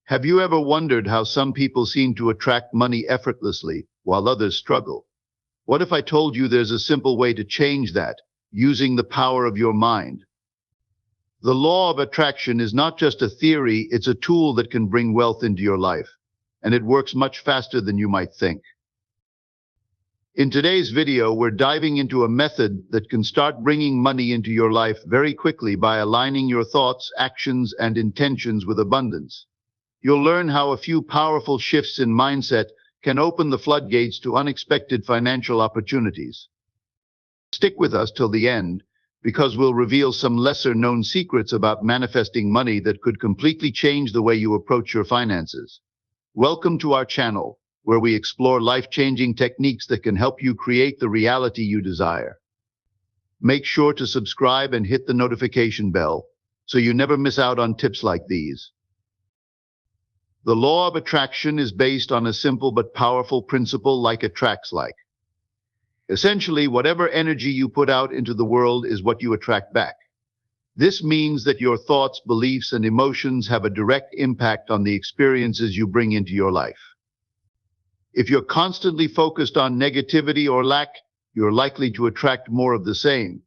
Have you ever wondered how some people seem to attract money effortlessly while others struggle? What if I told you there's a simple way to change that, using the power of your mind? The law of attraction is not just a theory, it's a tool that can bring wealth into your life, and it works much faster than you might think. In today's video, we're diving into a method that can start bringing money into your life very quickly by aligning your thoughts, actions, and intentions with abundance. You'll learn how a few powerful shifts in mindset can open the floodgates to unexpected financial opportunities. Stick with us till the end, because we'll reveal some lesser-known secrets about manifesting money that could completely change the way you approach your finances. Welcome to our channel, where we explore life-changing techniques that can help you create the reality you desire. Make sure to subscribe and hit the notification bell so you never miss out on tips like these. The law of attraction is based on a simple but powerful principle: like attracts like. Essentially, whatever energy you put out into the world is what you attract back. This means that your thoughts, beliefs, and emotions have a direct impact on the experiences you bring into your life. If you're constantly focused on negativity or lack, you're likely to attract more of the same.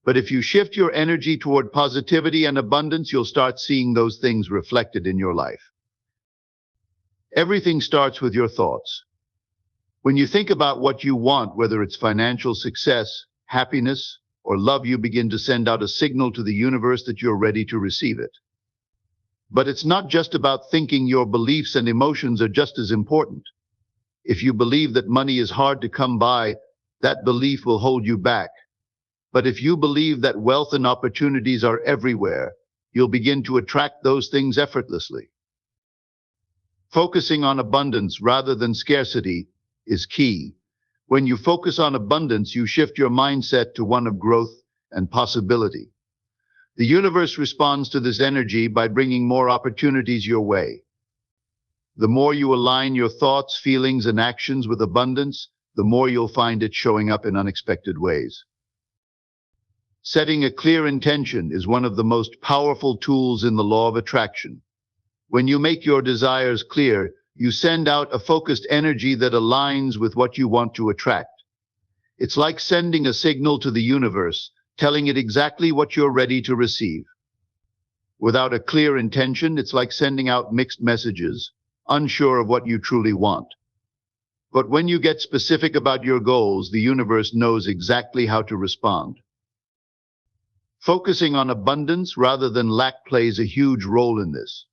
But if you shift your energy toward positivity and abundance, you'll start seeing those things reflected in your life. Everything starts with your thoughts. When you think about what you want, whether it's financial success, happiness, or love, you begin to send out a signal to the universe that you're ready to receive it. But it's not just about thinking. Your beliefs and emotions are just as important. If you believe that money is hard to come by, that belief will hold you back. But if you believe that wealth and opportunities are everywhere, you'll begin to attract those things effortlessly. Focusing on abundance rather than scarcity is key. When you focus on abundance, you shift your mindset to one of growth and possibility. The universe responds to this energy by bringing more opportunities your way. The more you align your thoughts, feelings, and actions with abundance, the more you'll find it showing up in unexpected ways. Setting a clear intention is one of the most powerful tools in the law of attraction. When you make your desires clear, you send out a focused energy that aligns with what you want to attract. It's like sending a signal to the universe, telling it exactly what you're ready to receive. Without a clear intention, it's like sending out mixed messages, unsure of what you truly want. But when you get specific about your goals, the universe knows exactly how to respond. Focusing on abundance rather than lack plays a huge role in this.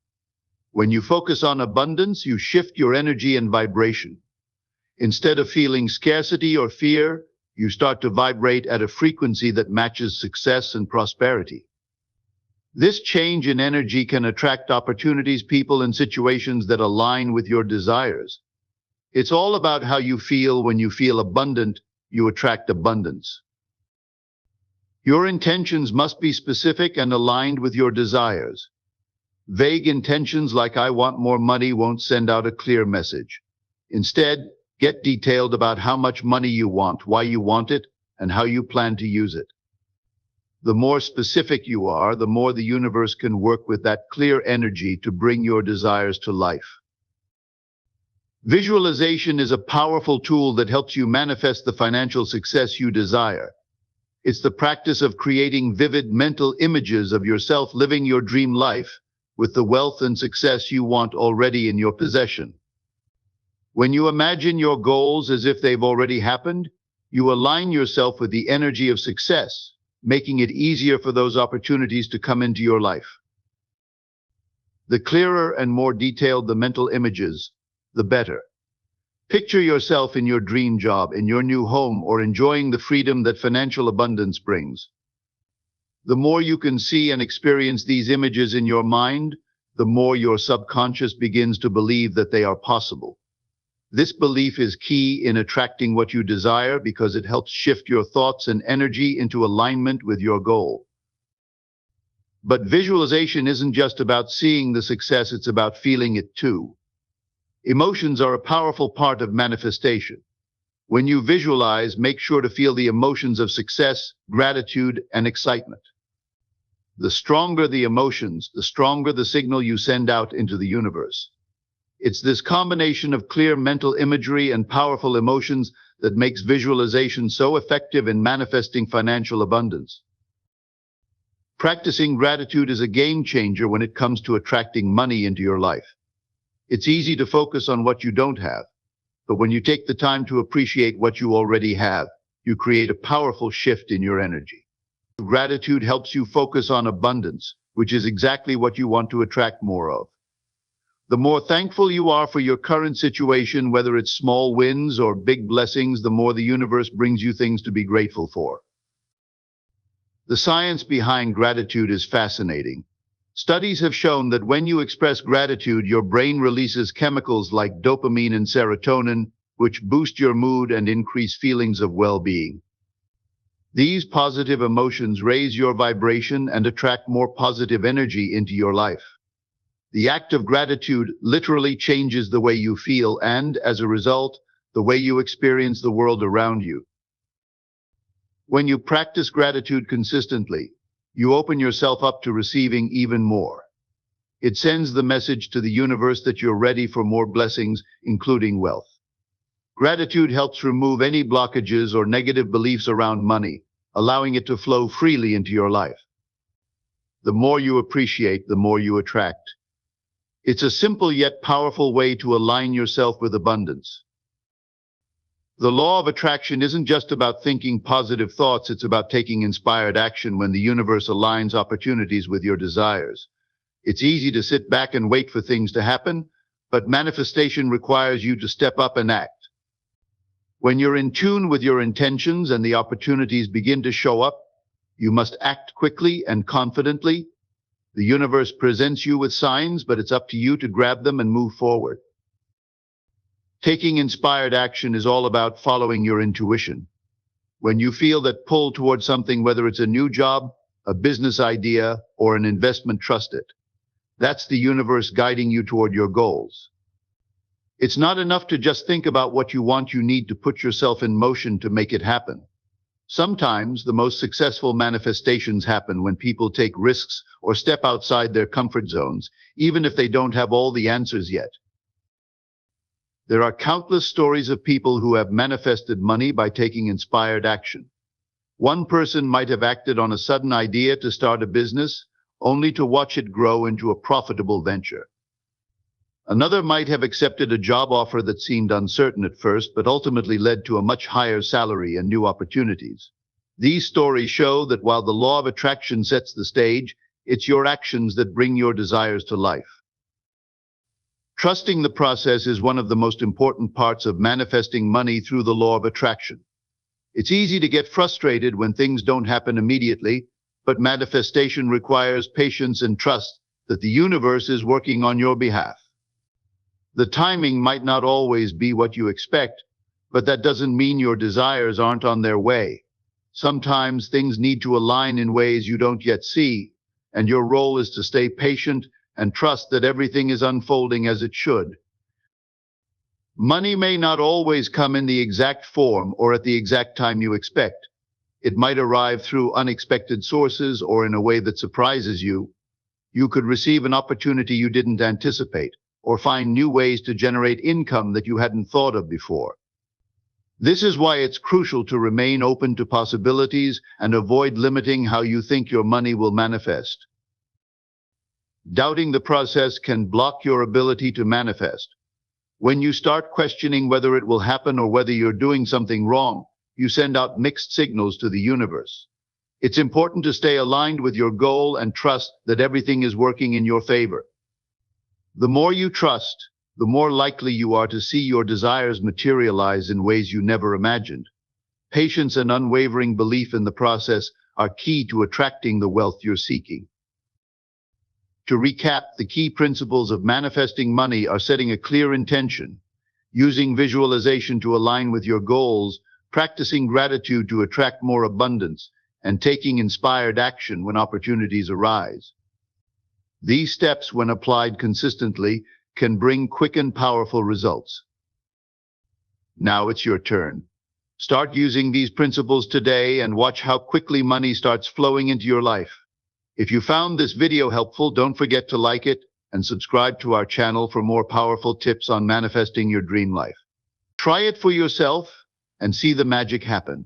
When you focus on abundance, you shift your energy and vibration. Instead of feeling scarcity or fear, you start to vibrate at a frequency that matches success and prosperity. This change in energy can attract opportunities, people, and situations that align with your desires. It's all about how you feel. When you feel abundant, you attract abundance. Your intentions must be specific and aligned with your desires. Vague intentions like "I want more money" won't send out a clear message. Instead, get detailed about how much money you want, why you want it, and how you plan to use it. The more specific you are, the more the universe can work with that clear energy to bring your desires to life. Visualization is a powerful tool that helps you manifest the financial success you desire. It's the practice of creating vivid mental images of yourself living your dream life, with the wealth and success you want already in your possession. When you imagine your goals as if they've already happened, you align yourself with the energy of success, making it easier for those opportunities to come into your life. The clearer and more detailed the mental images, the better. Picture yourself in your dream job, in your new home, or enjoying the freedom that financial abundance brings. The more you can see and experience these images in your mind, the more your subconscious begins to believe that they are possible. This belief is key in attracting what you desire because it helps shift your thoughts and energy into alignment with your goal. But visualization isn't just about seeing the success, it's about feeling it too. Emotions are a powerful part of manifestation. When you visualize, make sure to feel the emotions of success, gratitude, and excitement. The stronger the emotions, the stronger the signal you send out into the universe. It's this combination of clear mental imagery and powerful emotions that makes visualization so effective in manifesting financial abundance. Practicing gratitude is a game changer when it comes to attracting money into your life. It's easy to focus on what you don't have, but when you take the time to appreciate what you already have, you create a powerful shift in your energy. Gratitude helps you focus on abundance, which is exactly what you want to attract more of. The more thankful you are for your current situation, whether it's small wins or big blessings, the more the universe brings you things to be grateful for. The science behind gratitude is fascinating. Studies have shown that when you express gratitude, your brain releases chemicals like dopamine and serotonin, which boost your mood and increase feelings of well-being. These positive emotions raise your vibration and attract more positive energy into your life. The act of gratitude literally changes the way you feel and, as a result, the way you experience the world around you. When you practice gratitude consistently, you open yourself up to receiving even more. It sends the message to the universe that you're ready for more blessings, including wealth. Gratitude helps remove any blockages or negative beliefs around money, allowing it to flow freely into your life. The more you appreciate, the more you attract. It's a simple yet powerful way to align yourself with abundance. The law of attraction isn't just about thinking positive thoughts, it's about taking inspired action when the universe aligns opportunities with your desires. It's easy to sit back and wait for things to happen, but manifestation requires you to step up and act. When you're in tune with your intentions and the opportunities begin to show up, you must act quickly and confidently. The universe presents you with signs, but it's up to you to grab them and move forward. Taking inspired action is all about following your intuition. When you feel that pull towards something, whether it's a new job, a business idea, or an investment, trust it. That's the universe guiding you toward your goals. It's not enough to just think about what you want, you need to put yourself in motion to make it happen. Sometimes the most successful manifestations happen when people take risks or step outside their comfort zones, even if they don't have all the answers yet. There are countless stories of people who have manifested money by taking inspired action. One person might have acted on a sudden idea to start a business, only to watch it grow into a profitable venture. Another might have accepted a job offer that seemed uncertain at first, but ultimately led to a much higher salary and new opportunities. These stories show that while the law of attraction sets the stage, it's your actions that bring your desires to life. Trusting the process is one of the most important parts of manifesting money through the law of attraction. It's easy to get frustrated when things don't happen immediately, but manifestation requires patience and trust that the universe is working on your behalf. The timing might not always be what you expect, but that doesn't mean your desires aren't on their way. Sometimes things need to align in ways you don't yet see, and your role is to stay patient and trust that everything is unfolding as it should. Money may not always come in the exact form or at the exact time you expect. It might arrive through unexpected sources or in a way that surprises you. You could receive an opportunity you didn't anticipate, or find new ways to generate income that you hadn't thought of before. This is why it's crucial to remain open to possibilities and avoid limiting how you think your money will manifest. Doubting the process can block your ability to manifest. When you start questioning whether it will happen or whether you're doing something wrong, you send out mixed signals to the universe. It's important to stay aligned with your goal and trust that everything is working in your favor. The more you trust, the more likely you are to see your desires materialize in ways you never imagined. Patience and unwavering belief in the process are key to attracting the wealth you're seeking. To recap, the key principles of manifesting money are setting a clear intention, using visualization to align with your goals, practicing gratitude to attract more abundance, and taking inspired action when opportunities arise. These steps, when applied consistently, can bring quick and powerful results. Now it's your turn. Start using these principles today and watch how quickly money starts flowing into your life. If you found this video helpful, don't forget to like it and subscribe to our channel for more powerful tips on manifesting your dream life. Try it for yourself and see the magic happen.